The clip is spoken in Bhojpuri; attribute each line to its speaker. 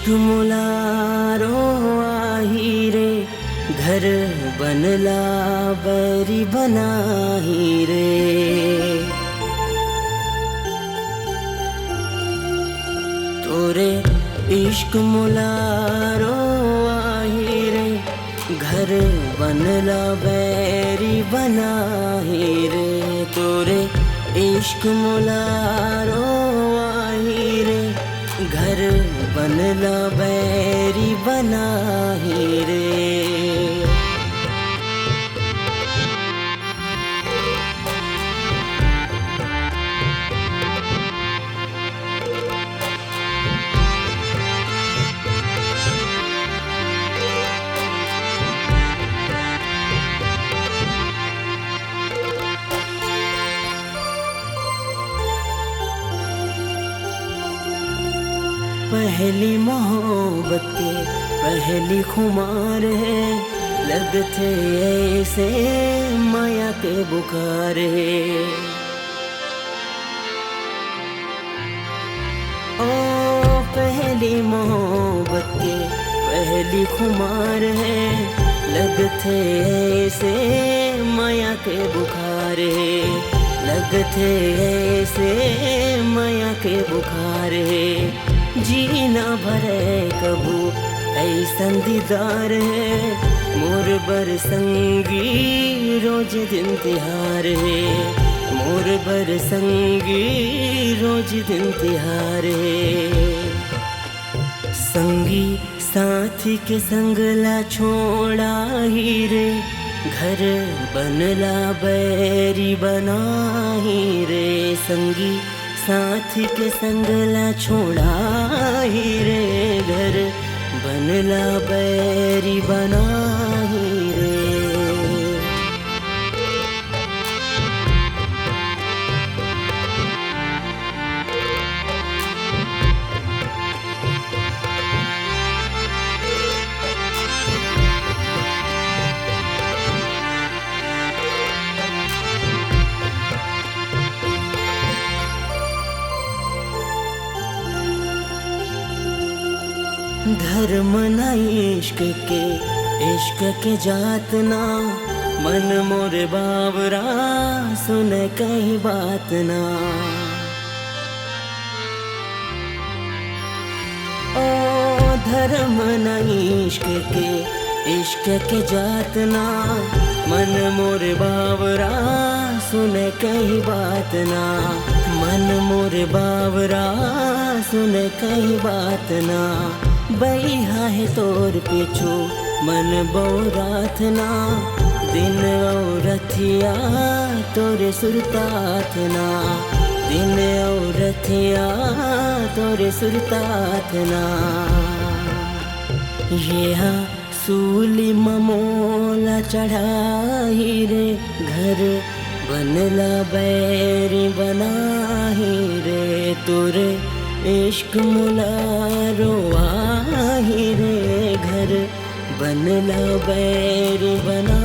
Speaker 1: इश्क मुलारो आही रे, घर बनला बैरी बनाही रे। तोरे इश्क मुलारो आही रे, घर बनला बैरी बनाही रे। तोरे इश्क मुलारो आही रे, घर बनला बैरी बनाही रे। पहली मोहब्बत के पहली खुमार है, लगते ऐसे माया के बुखार है। ओ पहली मोहब्बत के पहली खुमार है, लगते ऐसे माया के बुखार है। लगते ऐसे माया के बुखार है। जीना भरे कबू ऐसन दीदार है, मोर बर संगी रोज दिन तिहार है। मोर बर संगी रोज दिन तिहार है। संगी साथी के संगला छोड़ा ही रे, घर बनला बैरी बनाही रे। संगी साथी के संगला छोड़ा ही रे, घर बनला बैरी बनाही रे। धर्म न इश्क के जात ना, मन मोर बावरा सुन कहीं बात ना। ओ धर्म न इश्क के जात ना, मन मोर बावरा सुन कहीं बात ना। मन मोर बावरा सुन कहीं बात ना। बैहा है तोर पीछू मन बोरात ना, दिन औरथिया तोरे सुरतात ना। दिन औरथिया तोरे सुरतात ना। यहाँ सूली ममोला चढ़ाही रे, घर बनला बैरी बनाही रे। तोरे इश्क मुलारो आही रे, घर बनला बैरी बना